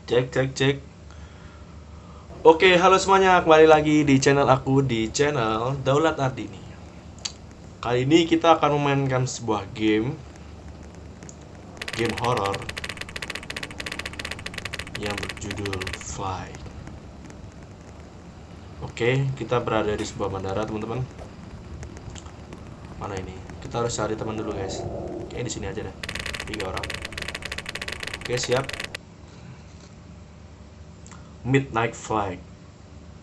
Cek cek cek. Oke, halo semuanya, kembali lagi di channel aku, di channel Daulat Ardini. Kali ini kita akan memainkan sebuah game horor yang berjudul Fly. Oke, kita berada di sebuah bandara, teman-teman. Mana ini? Kita harus cari teman dulu, guys. Kayaknya di sini aja deh. 3 orang. Oke, siap. Midnight Flight,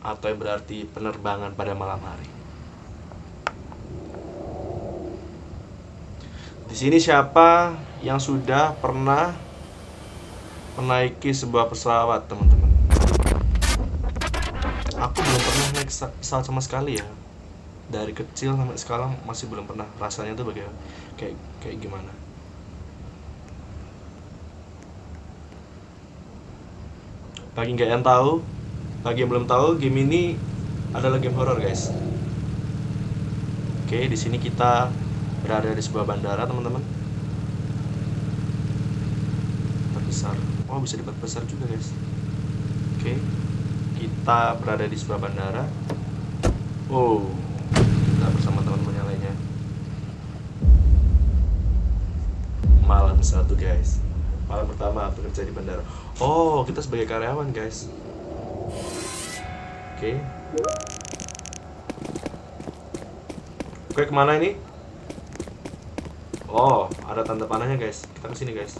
atau yang berarti penerbangan pada malam hari. Di sini siapa yang sudah pernah menaiki sebuah pesawat, teman-teman? Aku belum pernah naik pesawat sama sekali ya. Dari kecil sampai sekarang masih belum pernah. Rasanya tuh bagaimana? Kayak kayak gimana? Bagi nggak yang tahu, bagi yang belum tahu, game ini adalah game horror, guys. Oke, di sini kita berada di sebuah bandara, teman-teman. Terbesar. Oh, bisa diperbesar juga, guys. Oke, kita berada di sebuah bandara. Oh, kita bersama teman-teman yang lainnya. Malam satu, guys. Malam pertama bekerja di bandara. Oh, kita sebagai karyawan, guys. Oke. Oke, kemana ini? Oh, ada tanda panahnya, guys. Kita kesini, guys.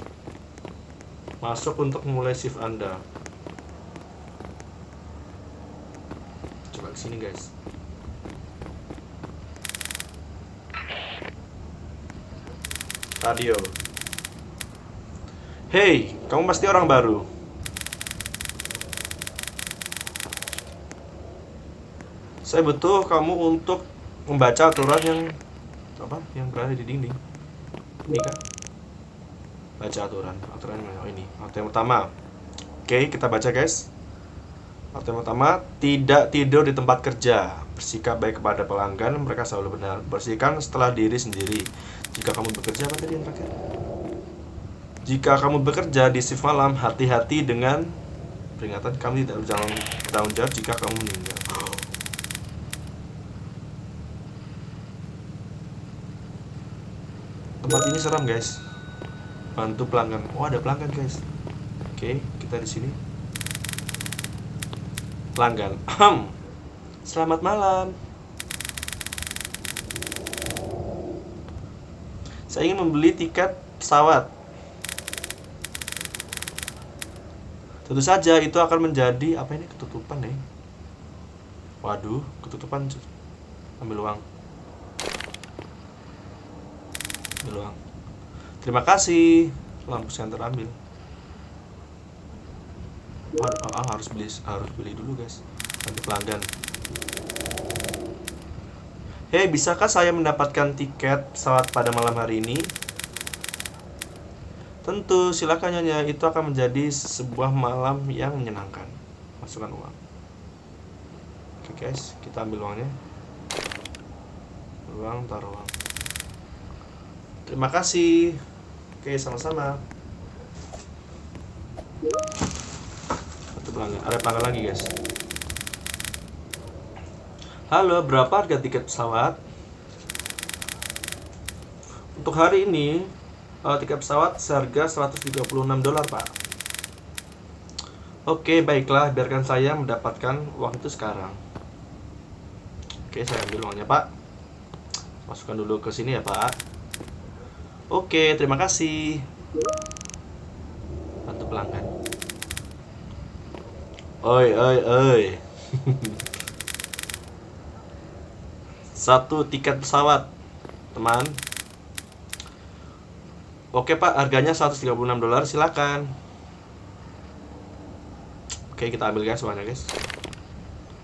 Masuk untuk memulai shift Anda. Coba kesini, guys. Radio. Hey, kamu pasti orang baru. Saya butuh kamu untuk membaca aturan yang berada di dinding. Ini kan? Baca aturan. Aturan mana? Oh, ini. Aturan yang pertama. Oke, kita baca, guys. Aturan yang pertama, tidak tidur di tempat kerja. Bersikap baik kepada pelanggan, mereka selalu benar. Bersihkan setelah diri sendiri. Jika kamu bekerja, apa tadi yang terakhir? Jika kamu bekerja di shift malam, hati-hati dengan peringatan, kami tidak bertanggung jawab jika kamu meninggal. Tempat ini seram, guys. Bantu pelanggan. Oh, ada pelanggan, guys. Oke, kita di sini. Pelanggan. Selamat malam. Saya ingin membeli tiket pesawat. Tentu saja itu akan menjadi apa ini, ketutupan nih. Waduh, ketutupan. Ambil uang. Terima kasih. Lampu senter ambil. Harus beli dulu, guys. Nanti pelanggan. Hei, bisakah saya mendapatkan tiket pesawat pada malam hari ini? Tentu, silakan nyonya. Itu akan menjadi sebuah malam yang menyenangkan. Masukkan uang. Oke, guys, kita ambil uangnya. Taruh uang. Terima kasih. Oke, sama-sama. Satu pelanggan. Ada pelanggan lagi, guys. Halo, berapa harga tiket pesawat? Untuk hari ini, tiket pesawat seharga $136, Pak. Oke, baiklah, biarkan saya mendapatkan uang itu sekarang. Oke, saya ambil uangnya, Pak. Masukkan dulu ke sini ya, Pak. Oke, terima kasih. Bantu pelanggan. Oi. Satu tiket pesawat, teman. Oke, Pak, harganya $136, silakan. Oke, kita ambil, guys, uangnya, guys.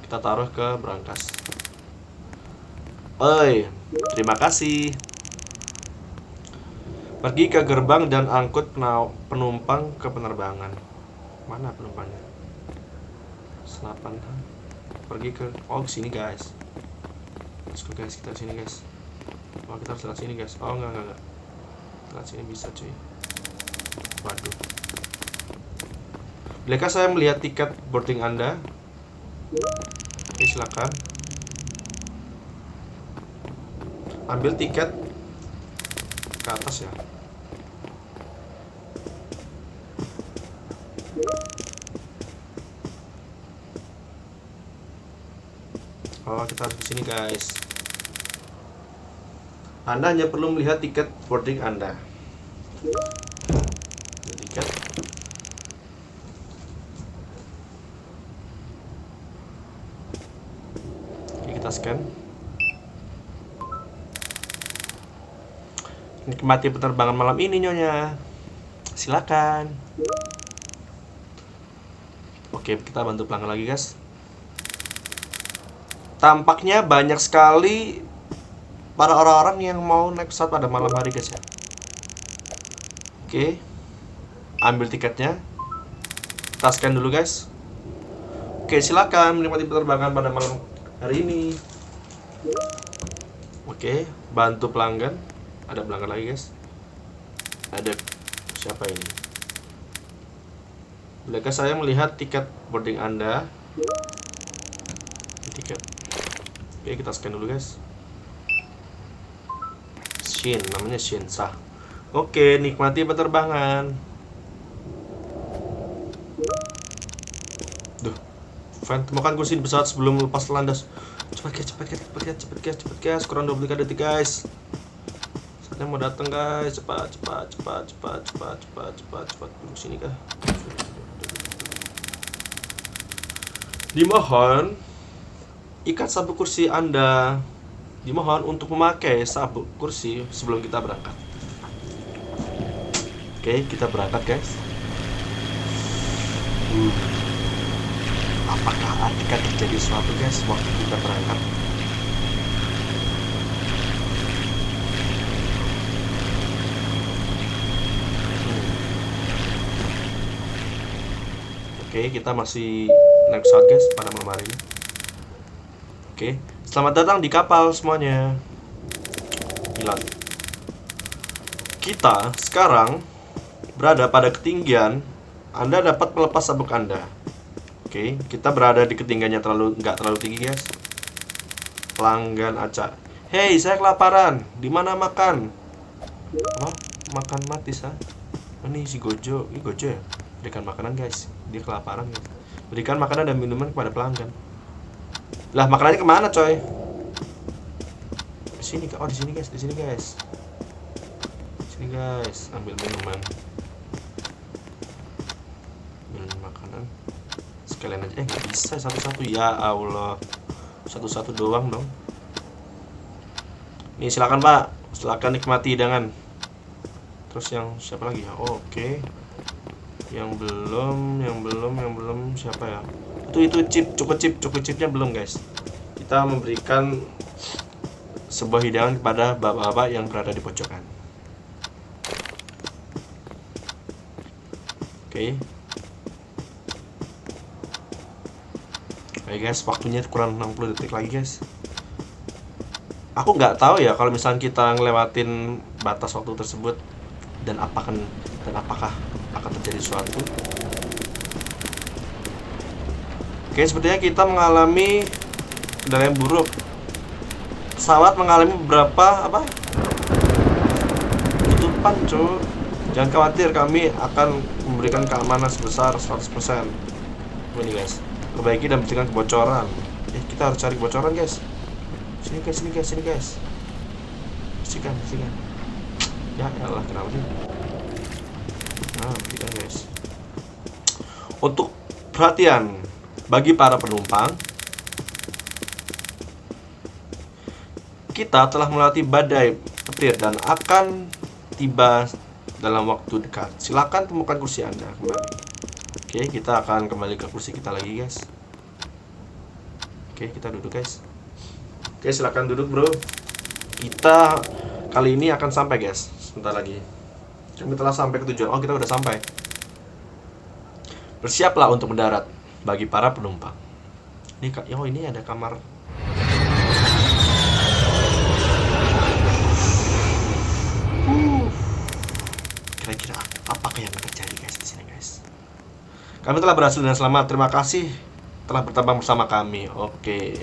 Kita taruh ke brankas. Oi, terima kasih. Pergi ke gerbang dan angkut penumpang ke penerbangan. Mana penumpangnya? Selapan. Pergi ke sini, guys. Let's go, guys, kita sini, guys. Oh, kita harus lewat sini, guys. Oh, enggak. Lewat sini bisa, cuy. Waduh. Bolehkah saya melihat tiket boarding Anda? Oke, silakan. Ambil tiket ke atas ya. Oh, kita harus ke sini, guys. Anda hanya perlu melihat tiket boarding Anda. Tiket. Oke, kita scan. Nikmati penerbangan malam ini, Nyonya. Silakan. Oke, kita bantu pelanggan lagi, guys. Tampaknya banyak sekali para orang-orang yang mau naik pesawat pada malam hari, guys ya. Oke, ambil tiketnya. Kita scan dulu, guys. Oke, silakan menikmati penerbangan pada malam hari ini. Oke, bantu pelanggan. Ada pelanggan lagi, guys. Ada siapa ini? Bolehkah saya melihat tiket boarding Anda? Tiket. Oke, kita scan dulu, guys. Shin, namanya Shin sah. Oke, nikmati penerbangan. Duh, Van, temukan kursi di pesawat sebelum lepas landas. Cepat guys, kurang 20 detik, guys. Saatnya mau datang, guys. Cepat. Duduk sini kah? Dimohon ikat sabuk kursi Anda. Dimohon untuk memakai sabuk kursi sebelum kita berangkat. Oke, kita berangkat, guys. Apakah akan terjadi sesuatu, guys, waktu kita berangkat? Oke, kita masih naik pesawat, guys, pada malam hari ini. Oke, selamat datang di kapal semuanya. Gila. Kita sekarang berada pada ketinggian. Anda dapat melepas sabuk Anda. Oke, kita berada di ketinggian yang nggak terlalu tinggi, guys. Pelanggan acak. Hei, saya kelaparan. Di mana makan? Oh, makan mati, sah. Ini si Gojo. Ini Gojo ya? Berikan makanan, guys. Dia kelaparan, guys. Berikan makanan dan minuman kepada pelanggan. Lah, makanannya kemana, coy? Di sini, oh di sini, guys. Di sini, guys. Di sini, guys. Ambil minuman. Ambil makanan. Sekalian aja. Nggak bisa satu-satu. Ya Allah. Satu-satu doang dong. Nih, silakan, Pak. Silakan nikmati hidangan. Terus yang siapa lagi ya? Oh, oke. Yang belum siapa ya? Itu cukup chipnya belum, guys. Kita memberikan sebuah hidangan kepada bapak-bapak yang berada di pojokan. Oke. Oke, guys, waktunya kurang 60 detik lagi, guys. Aku nggak tahu ya kalau misalnya kita ngelewatin batas waktu tersebut dan apakah akan terjadi sesuatu. Oke, sepertinya kita mengalami kendala yang buruk. Pesawat mengalami beberapa tutupan, cuy. Jangan khawatir, kami akan memberikan keamanan sebesar 100%. Ini, guys. Perbaiki dan bersihkan kebocoran. Kita harus cari kebocoran, guys. Sini, guys. Bersihkan. Ya elah, kenapa sih? Nah, bersihkan, guys. Untuk perhatian bagi para penumpang, kita telah melewati badai petir dan akan tiba dalam waktu dekat. Silakan temukan kursi Anda kembali. Oke, kita akan kembali ke kursi kita lagi, guys. Oke, kita duduk, guys. Oke, silakan duduk, bro. Kita kali ini akan sampai, guys. Sebentar lagi. Kami telah sampai ke tujuan. Oh, kita udah sampai. Bersiaplah untuk mendarat bagi para penumpang. Ini ada kamar. Kira-kira apakah yang akan terjadi, guys, di sini, guys? Kami telah berhasil dengan selamat. Terima kasih telah bertambah bersama kami. Oke.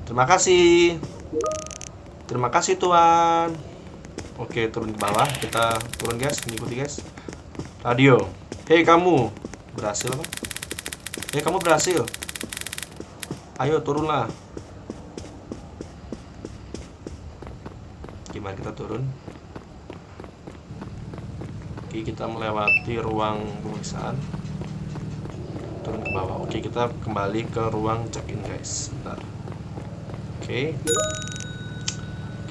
Terima kasih. Terima kasih Tuan. Oke, turun ke bawah. Kita turun guys, mengikuti guys. Radio. Hei kamu, berhasil apa? Hei kamu berhasil. Ayo turunlah. Gimana kita turun? Oke, kita melewati ruang pemeriksaan. Turun ke bawah. Oke, kita kembali ke ruang check-in guys. Bentar. Oke.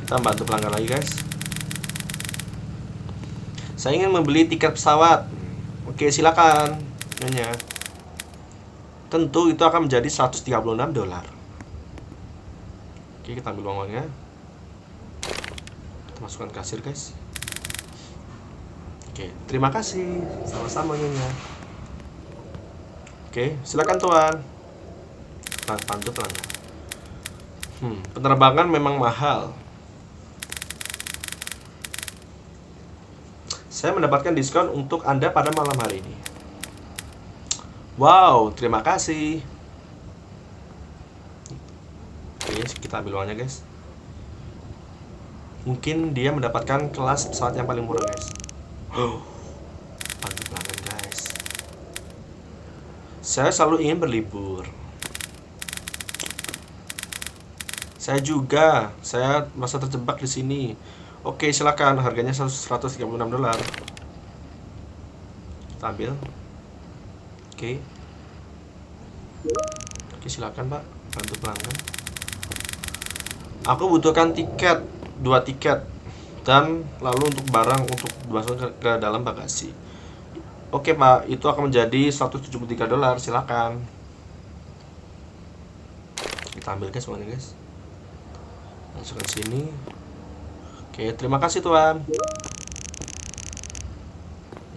Kita bantu pelanggan lagi guys. Saya ingin membeli tiket pesawat. Oke, silakan nyonya. Tentu itu akan menjadi $136. Oke, kita ambil uangnya. Kita masukkan kasir guys. Oke, terima kasih. Sama-sama nyonya. Oke, silakan tuan. Bantu pelanggan. Penerbangan memang mahal. Saya mendapatkan diskon untuk Anda pada malam hari ini. Wow, terima kasih. Oke, kita ambil uangnya guys. Mungkin dia mendapatkan kelas pesawat yang paling murah guys. Bantu pelanggan guys. Saya selalu ingin berlibur. Saya juga. Saya merasa terjebak di sini. Oke, silakan. Harganya $136. Kita ambil. Oke. Oke, silakan Pak. Bantu pelanggan. Aku butuhkan tiket, 2 tiket, dan lalu untuk barang untuk dimasukkan ke dalam bagasi. Oke Pak, itu akan menjadi $173. Silakan. Kita ambil guys uangnya guys. Masukkan sini. Oke, terima kasih tuan.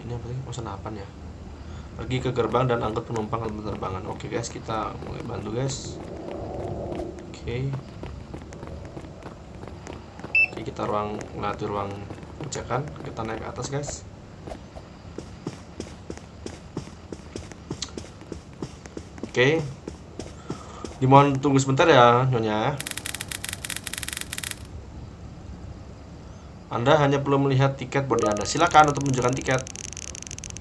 Ini apa sih? Pesan apaan ya? Pergi ke gerbang dan angkut penumpang dalam penerbangan. Oke guys, kita mulai bantu guys. Oke. Oke, kita melewati ruang pengecekan. Kita naik ke atas guys. Oke. Dimohon tunggu sebentar ya, nyonya. Anda hanya perlu melihat tiket boarding Anda. Silakan untuk menunjukkan tiket.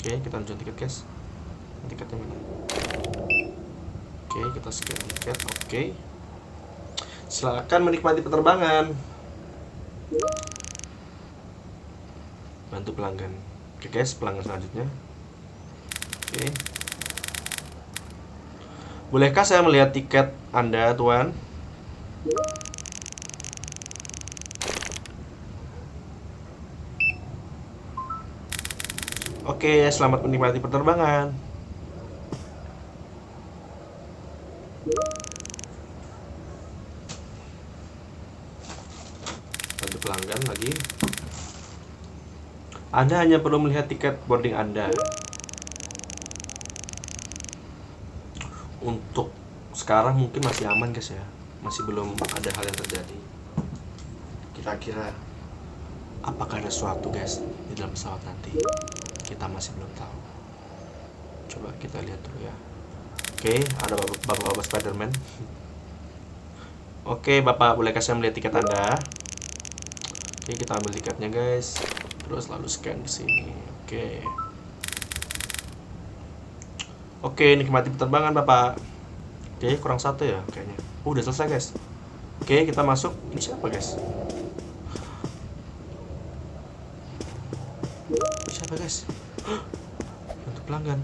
Oke, kita tunjukkan tiket guys. Tiketnya mana? Oke, kita scan tiket. Oke. Silakan menikmati penerbangan. Bantu pelanggan. Oke guys, pelanggan selanjutnya. Oke. Bolehkah saya melihat tiket Anda, tuan? Oke, selamat menikmati penerbangan. Bantu pelanggan lagi. Anda hanya perlu melihat tiket boarding Anda. Untuk sekarang mungkin masih aman guys ya. Masih belum ada hal yang terjadi. Kira-kira apakah ada sesuatu guys di dalam pesawat nanti? Kita masih belum tahu. Coba kita lihat dulu ya. Oke, ada bapak-bapak Spiderman. Oke, Bapak, bolehkah saya melihat tiket Anda? Oke, kita ambil tiketnya, guys. Terus lalu scan di sini. Oke. Oke, nikmati penerbangan, Bapak. Oke, kurang 1 ya kayaknya. Udah selesai, guys. Oke, kita masuk. Ini siapa, guys? Siapa guys? Untuk pelanggan.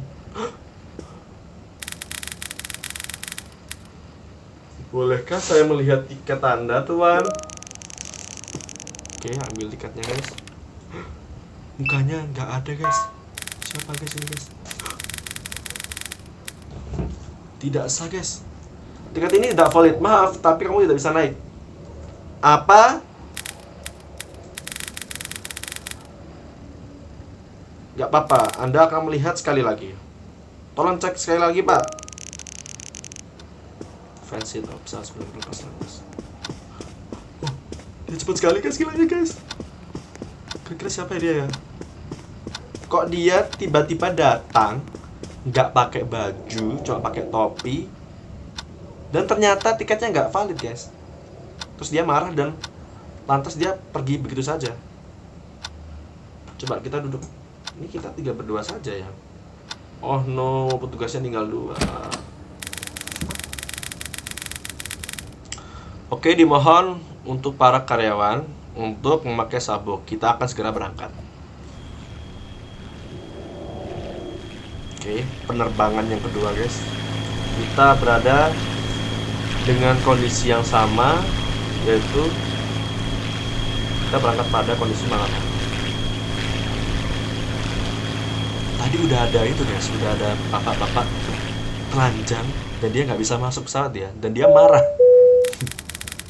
Bolehkah saya melihat tiket Anda, tuan? Oke, ambil tiketnya guys. Mukanya nggak ada guys. Siapa guys ini guys? Tidak sah guys. Tiket ini tidak valid. Maaf, tapi kamu tidak bisa naik. Apa? Gak apa-apa, Anda akan melihat sekali lagi. Tolong cek sekali lagi, Pak. Fancy top 90%. Oh, dia cepat sekali guys, gilanya guys. Kira-kira siapa ya dia ya? kok dia tiba-tiba datang nggak pakai baju, cuma pakai topi, dan ternyata tiketnya nggak valid guys. Terus dia marah dan lantas dia pergi begitu saja. Coba kita duduk. Ini kita 3 berdua saja ya. Oh no, petugasnya tinggal 2. Oke, dimohon untuk para karyawan untuk memakai sabuk. Kita akan segera berangkat. Oke, penerbangan yang kedua guys. Kita berada dengan kondisi yang sama, yaitu kita berangkat pada kondisi malam. Tadi udah ada itu guys, udah ada bapak-bapak telanjang dan dia nggak bisa masuk pesawat ya, dan dia marah.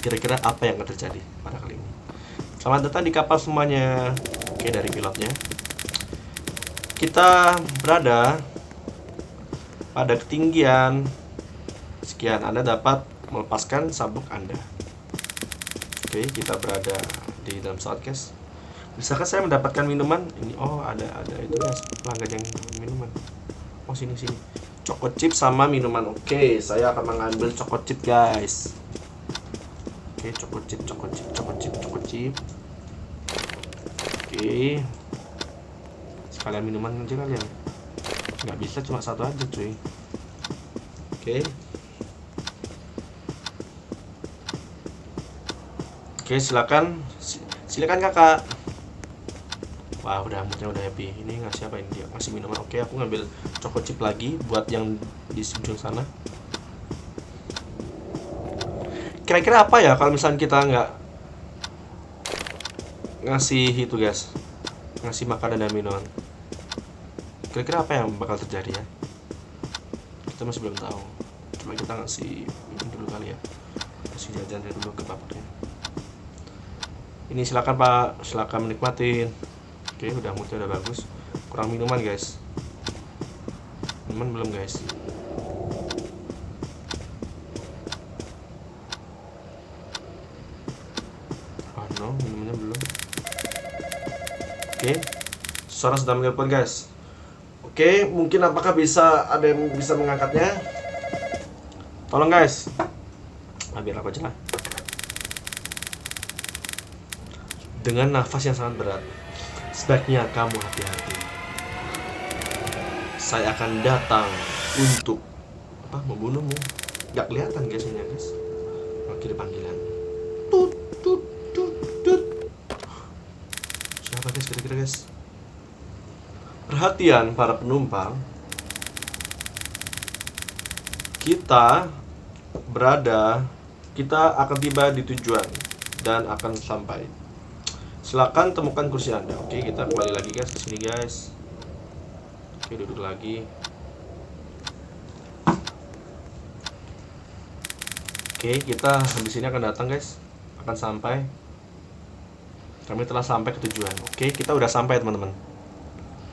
Kira-kira apa yang akan terjadi pada kali ini? Selamat datang di kapal semuanya. Oke, dari pilotnya. Kita berada pada ketinggian sekian. Anda dapat melepaskan sabuk Anda. Oke, kita berada di dalam pesawat guys. Bisakah saya mendapatkan minuman? Ini ada itu guys, pelanggan yang minuman. Oh sini. Choco chip sama minuman. Oke, saya akan mengambil choco chip guys. Oke, choco chip. Oke. Sekalian minuman aja kalian. Nggak bisa cuma satu aja cuy. Oke, silakan kakak. Wah, udah happy. Ini ngasih apa ini? Dia ngasih minuman. Oke, aku ngambil choco chip lagi buat yang di ujung sana. Kira-kira apa ya kalau misalnya kita nggak ngasih itu guys, ngasih makanan dan minuman? Kira-kira apa yang bakal terjadi ya? Kita masih belum tahu. Coba kita ngasih ini dulu kali ya. Kasih jajan dulu ke bapaknya. Ini silakan Pak, silakan menikmatin. Oke, udah moodnya udah bagus. Kurang minuman guys. Minuman belum guys. Oh no, minumannya belum. Oke, suara sudah menelpon guys. Oke, mungkin apakah ada yang bisa mengangkatnya? Tolong guys. Biar aku aja lah. Dengan nafas yang sangat berat, sebaiknya kamu hati-hati. Saya akan datang untuk membunuhmu. Gak kelihatan guys ini guys. Oke, panggilan. Tut. Siapa guys kira-kira guys? Perhatian para penumpang. Kita akan tiba di tujuan dan akan sampai. Silakan temukan kursi Anda. Oke, kita kembali lagi guys ke sini guys. Oke, duduk lagi. Oke, kita habis ini akan datang guys. Akan sampai. Kami telah sampai ke tujuan. Oke, kita udah sampai teman-teman.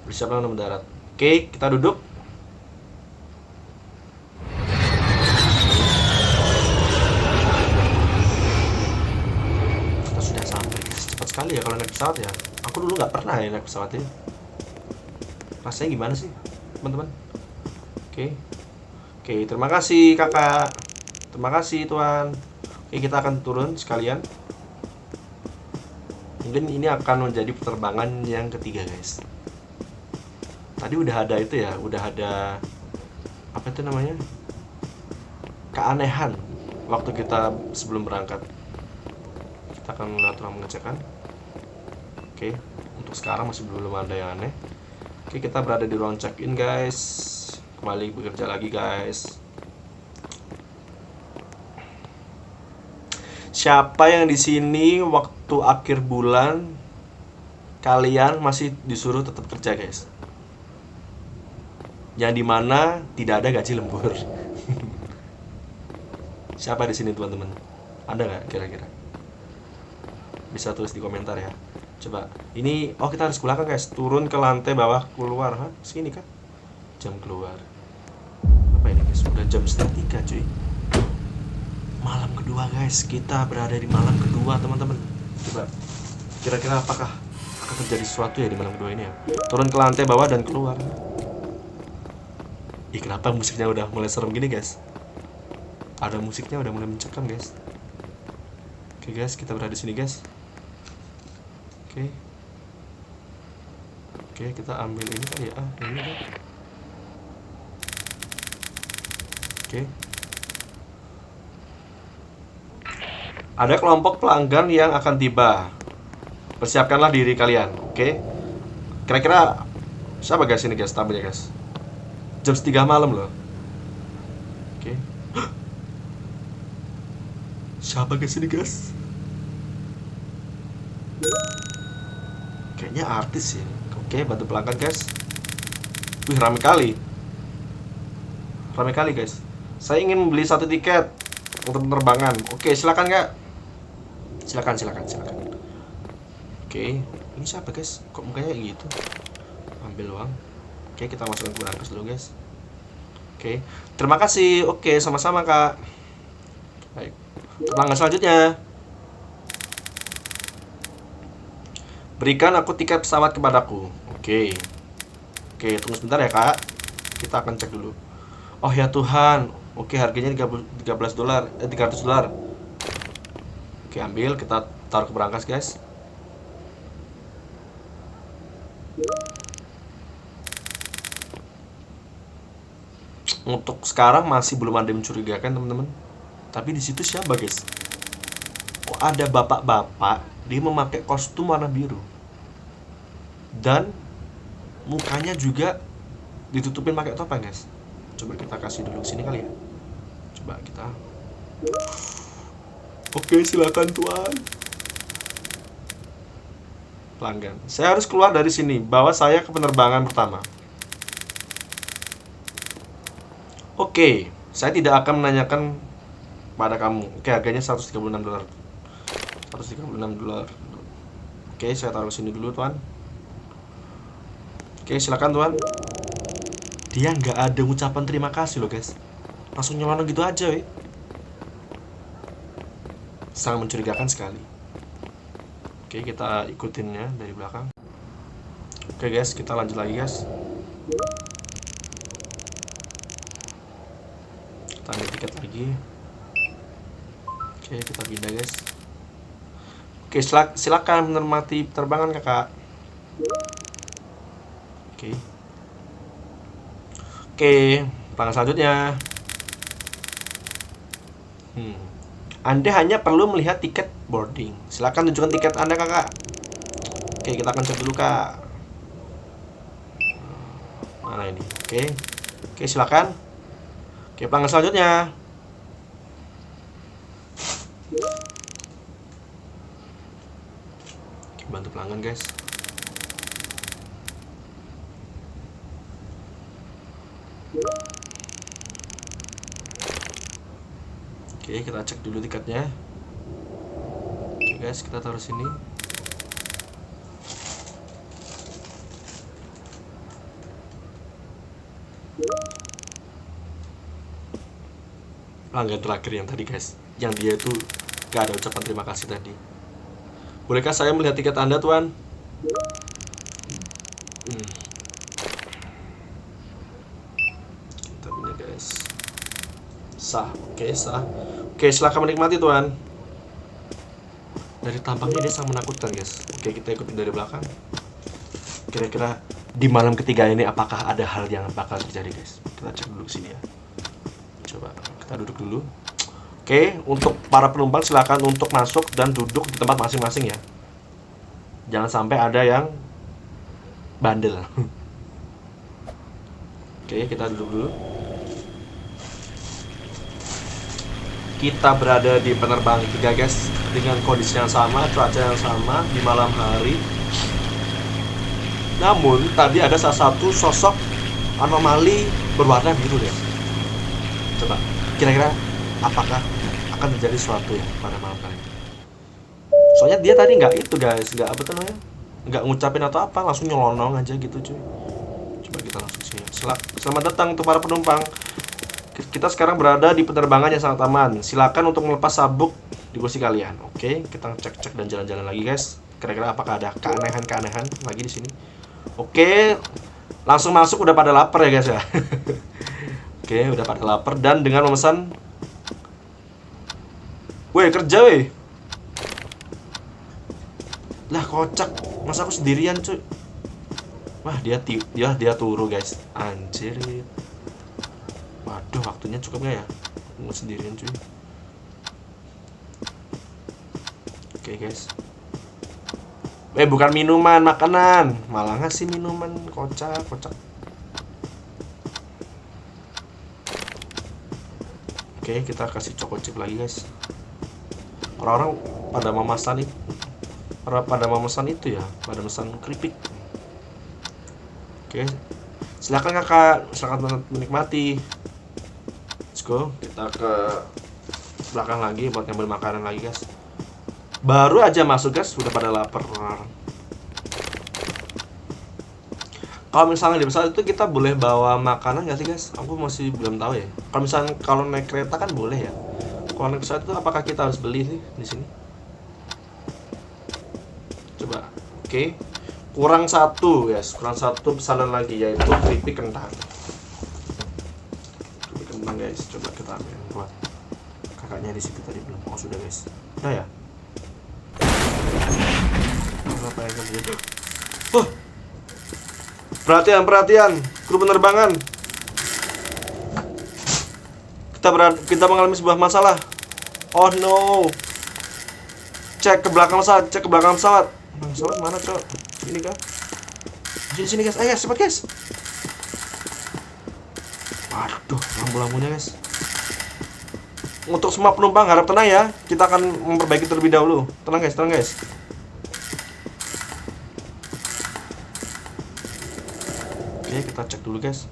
Bersiaplah untuk mendarat. Oke, kita duduk. Kita sudah sampai guys. Cepat sekali ya kalau naik pesawat ya. Aku dulu nggak pernah ya naik pesawat ini. Rasanya gimana sih teman-teman? Oke, terima kasih kakak. Terima kasih tuan. Oke, kita akan turun sekalian. Mungkin ini akan menjadi penerbangan yang ketiga guys. Tadi udah ada itu ya, udah ada apa itu namanya, keanehan waktu kita sebelum berangkat. Kita akan mengecekkan. Oke, untuk sekarang masih belum ada yang aneh. Oke, kita berada di ruang check-in guys. Kembali bekerja lagi guys. Siapa yang di sini waktu akhir bulan kalian masih disuruh tetap kerja guys? Yang dimana tidak ada gaji lembur. Siapa di sini teman-teman? Ada nggak kira-kira? Bisa tulis di komentar ya. Coba. Ini kita harus keluar guys. Turun ke lantai bawah, keluar. Sini kan? Jam keluar. Apa ini guys? Udah jam 2:30 cuy. Malam kedua guys. Kita berada di malam kedua teman-teman. Coba. Kira-kira apakah apakah terjadi sesuatu ya di malam kedua ini ya? Turun ke lantai bawah dan keluar. Ih, kenapa musiknya udah mulai serem gini guys? Ada musiknya udah mulai mencekam guys. Oke guys, kita berada di sini guys. Oke. Oke, kita ambil ini kali ya. Ini deh. Oke. Ada kelompok pelanggan yang akan tiba. Persiapkanlah diri kalian, oke? Kira-kira siapa guys ini guys, tamunya guys? Jam 3 malam loh. Oke. Siapa guys ini guys? Kayaknya artis ya. Oke, bantu pelanggan guys. Wih, rame kali. Rame kali guys. Saya ingin membeli 1 tiket untuk penerbangan. Oke, silakan kak. Silakan. Oke, ini siapa guys? Kok mukanya kayak gitu? Ambil uang. Oke, kita masukkan ke berangkas dulu guys. Oke, terima kasih. Oke, sama-sama kak. Baik, pelanggan selanjutnya. Berikan aku tiket pesawat kepadaku. Oke, tunggu sebentar ya kak. Kita akan cek dulu. Oh ya Tuhan. Oke, harganya 13 dolar, 300 dolar. Oke, ambil, kita taruh ke berangkas guys. Untuk sekarang masih belum ada yang mencurigakan teman-teman. Tapi di situ siapa guys? Kok ada bapak-bapak, dia memakai kostum warna biru. Dan mukanya juga ditutupin pakai topeng guys. Coba kita kasih dulu sini kali ya. Coba kita. Oke, silakan tuan. Pelanggan. Saya harus keluar dari sini. Bawa saya ke penerbangan pertama. Oke, saya tidak akan menanyakan pada kamu. Oke, harganya 136 dolar. 136 dolar. Oke, saya taruh sini dulu, tuan. Oke, silakan, tuan. Dia nggak ada ucapan terima kasih loh, guys. Langsung nyelonong gitu aja, weh. Sangat mencurigakan sekali. Oke, kita ikutinnya dari belakang. Oke, guys, kita lanjut lagi, guys. Kita ambil tiket lagi. Oke, kita pindah guys. Oke, silakan menikmati penerbangan kakak. Oke, pelanggan selanjutnya. Anda hanya perlu melihat tiket boarding. Silakan tunjukkan tiket Anda kakak. Oke, kita akan cek dulu kak. Mana ini? Oke, silakan. Oke, pelanggan selanjutnya. Oke, bantu pelanggan guys. Oke, kita cek dulu tiketnya. Oke guys, kita taruh sini. Pelanggan terakhir yang tadi guys, yang dia itu gak ada ucapan terima kasih tadi. Bolehkah saya melihat tiket Anda tuan? Kita punya guys. Sah, oke sah. Oke, silakan menikmati tuan. Dari tampangnya dia sangat menakutkan guys. Oke, kita ikutin dari belakang. Kira-kira di malam ketiga ini apakah ada hal yang bakal terjadi guys? Kita cek dulu sini ya. Coba kita duduk dulu. Oke, untuk para penumpang silakan untuk masuk dan duduk di tempat masing-masing ya. Jangan sampai ada yang bandel. Oke, kita duduk dulu. Kita berada di penerbangan 3 guys, dengan kondisi yang sama, cuaca yang sama di malam hari. Namun tadi ada salah satu sosok anomali berwarna biru guys. Coba, kira-kira apakah akan terjadi sesuatu ya pada malam kali ini? Soalnya dia tadi nggak itu guys, nggak apa namanya, nggak ngucapin atau apa, langsung nyelonong aja gitu cuy. Coba kita langsung sini. Selamat datang untuk para penumpang. Kita sekarang berada di penerbangan yang sangat aman. Silakan untuk melepas sabuk di kursi kalian. Oke, kita cek-cek dan jalan-jalan lagi guys. Kira-kira apakah ada keanehan-keanehan lagi di sini? Oke, langsung masuk, udah pada lapar ya guys ya. Oke, udah pada lapar dan dengan memesan. Weh, kerja weh. Lah kocak, masa aku sendirian cuy. Wah, dia turu guys. Anjir. Waduh, waktunya cukup gak ya? Mau sendirian cuy. Oke guys. Bukan minuman, makanan. Malah ngasih minuman, kocak. Oke, kita kasih choco chip lagi guys. Orang-orang pada memesan itu. Pada memesan itu ya, pada memesan keripik. Oke. Silakan kakak, silakan menikmati. Let's go, kita ke belakang lagi buat ngambil makanan lagi guys. Baru aja masuk guys, sudah pada lapar. Kalau misalnya di pesawat itu kita boleh bawa makanan nggak sih guys? Aku masih belum tahu ya. Kalau misalnya kalau naik kereta kan boleh ya. Kalau naik pesawat itu apakah kita harus beli sih di sini? Coba. Oke. Kurang satu guys, kurang satu pesanan lagi yaitu keripik kentang. Keripik kentang guys, coba kita ambil buat kakaknya di situ tadi belum. Oh sudah guys. Udah ya. Apa yang terjadi? Perhatian, kru penerbangan. Kita mengalami sebuah masalah. Oh no. Cek ke belakang pesawat. Pesawat mana, Cok? Ini kan? Sini guys. Ayo, cepat guys. Waduh, lampu-lampunya guys. Untuk semua penumpang harap tenang ya. Kita akan memperbaiki terlebih dahulu. Tenang guys. Oke, kita cek dulu guys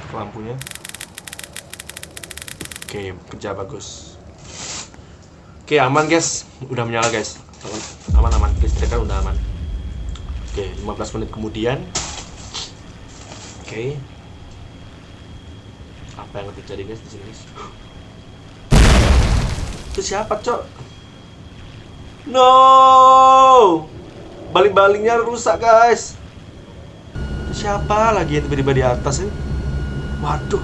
lampunya. Oke, kerja bagus. Oke, aman guys. Udah menyala guys. Aman. Listriknya udah aman. Oke, 15 menit kemudian. Oke. Apa yang terjadi guys di sini guys? Itu siapa, Cok? No! Baling-balingnya rusak guys. Siapa lagi yang tiba-tiba di atas ini? Waduh,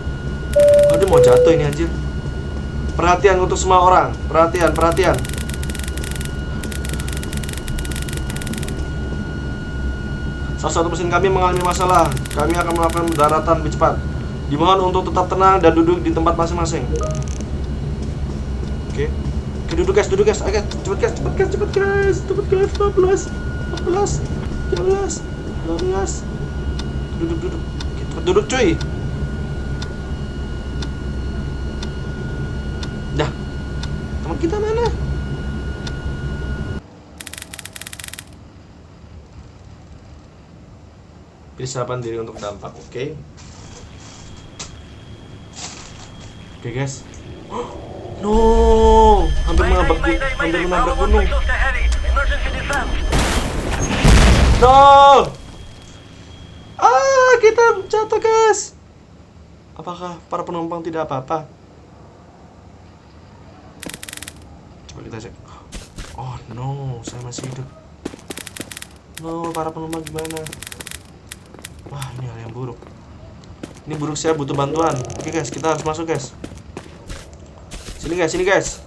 mau jatuh ini anjir. Perhatian untuk semua orang. Perhatian. Salah satu mesin kami mengalami masalah. Kami akan melakukan daratan lebih cepat. Dimohon untuk tetap tenang dan duduk di tempat masing-masing. Oke, duduk guys. Ayo cepet guys. 12. Duduk cuy. Dah. Teman kita mana? Persiapan diri untuk dampak, oke guys. No, hampir menabrak gunung. No. Kita jatuh guys. Apakah para penumpang tidak apa-apa? Coba kita cek. Oh no, saya masih hidup. No, para penumpang gimana? Wah, ini hal yang buruk. Ini buruk, saya butuh bantuan. Oke guys, kita harus masuk guys. Sini guys.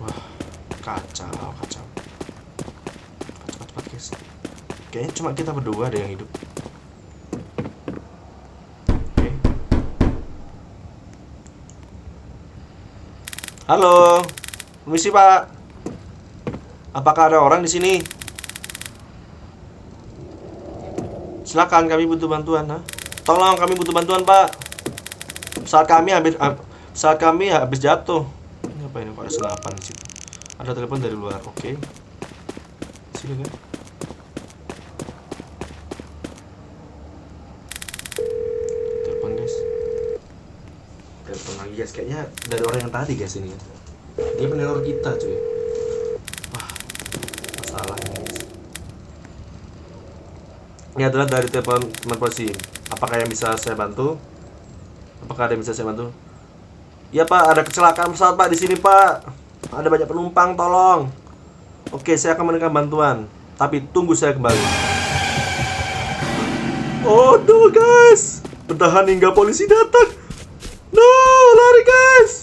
Wah, kacau. Cepat guys. Kayaknya cuma kita berdua ada yang hidup. Oke. Halo, permisi Pak. Apakah ada orang di sini? Silakan, kami butuh bantuan. Tolong, kami butuh bantuan Pak. Saat kami habis jatuh. Ini apa ini? Kok ada senapan di situ? Ada telepon dari luar. Oke. Sini kan. Telepon lagi guys, kayaknya dari orang yang tadi guys ini. Dia peneror kita cuy. Wah, masalah ini guys. Ini adalah dari telepon teman polisi. Apakah yang bisa saya bantu? Ya Pak, ada kecelakaan pesawat Pak di sini Pak. Ada banyak penumpang, tolong. Oke, saya akan memberikan bantuan, tapi tunggu saya kembali. Oh no guys, bertahan hingga polisi datang. No, lari guys.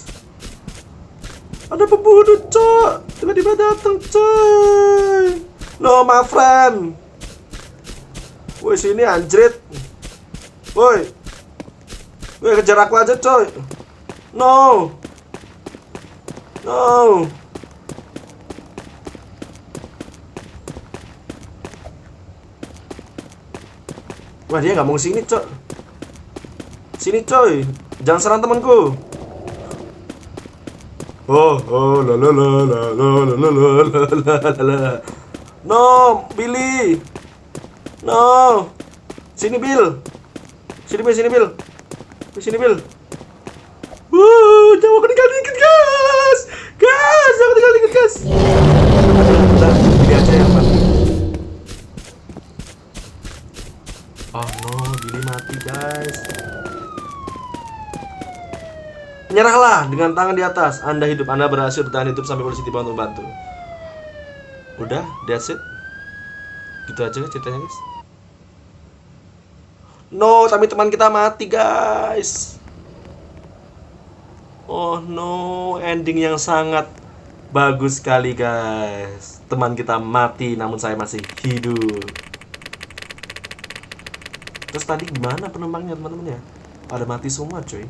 Ada pembunuh, cok. Tiba-tiba datang, coy. No, my friend. Woi, sini anjrit. Woi. Woi, kejar aku aja, coy. No. No. Wah, dia nggak mau sini, coy. Sini, coy. Jangan serang temanku. Oh, oh, la la la la la la la la la la. No, Billy. No. Sini, Bill. Sini, Bill, sini, Bill. Sini, Bill. Jangan aku tinggal dikit, gas. Gas, jangan tinggal dikit, gas. Udah, Billy aja yang mati. Oh no, Billy mati, guys. Menyerahlah dengan tangan di atas. Anda hidup, Anda berhasil bertahan hidup sampai polisi tiba untuk membantu. Udah, that's it. Gitu aja ceritanya, guys. No, tapi teman kita mati, guys. Oh no, ending yang sangat bagus sekali, guys. Teman kita mati, namun saya masih hidup. Terus tadi gimana penumpangnya, teman-teman ya? Pada mati semua, coy.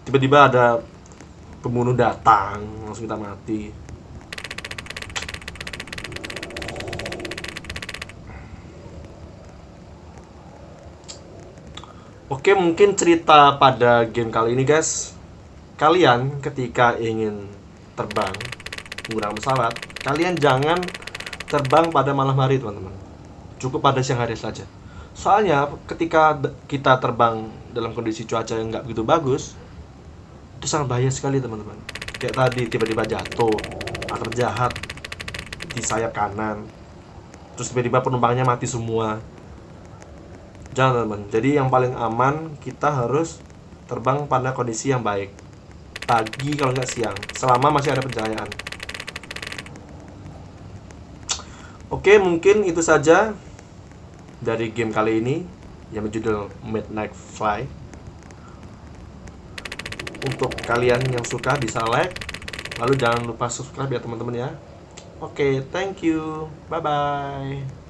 Tiba-tiba ada pembunuh datang, langsung kita mati. Oke, mungkin cerita pada game kali ini, guys. Kalian ketika ingin terbang menggunakan pesawat, kalian jangan terbang pada malam hari, teman-teman. Cukup pada siang hari saja. Soalnya ketika kita terbang dalam kondisi cuaca yang nggak begitu bagus, itu sangat bahaya sekali, teman-teman. Kayak tadi tiba-tiba jatuh, akar jahat di sayap kanan, terus tiba-tiba penumpangnya mati semua. Jangan, teman-teman. Jadi yang paling aman kita harus terbang pada kondisi yang baik, pagi kalau nggak siang, selama masih ada pencahayaan. Oke, mungkin itu saja dari game kali ini yang berjudul Midnight Fly. Untuk kalian yang suka bisa like, lalu jangan lupa subscribe ya, teman-teman ya. Oke, thank you. Bye bye.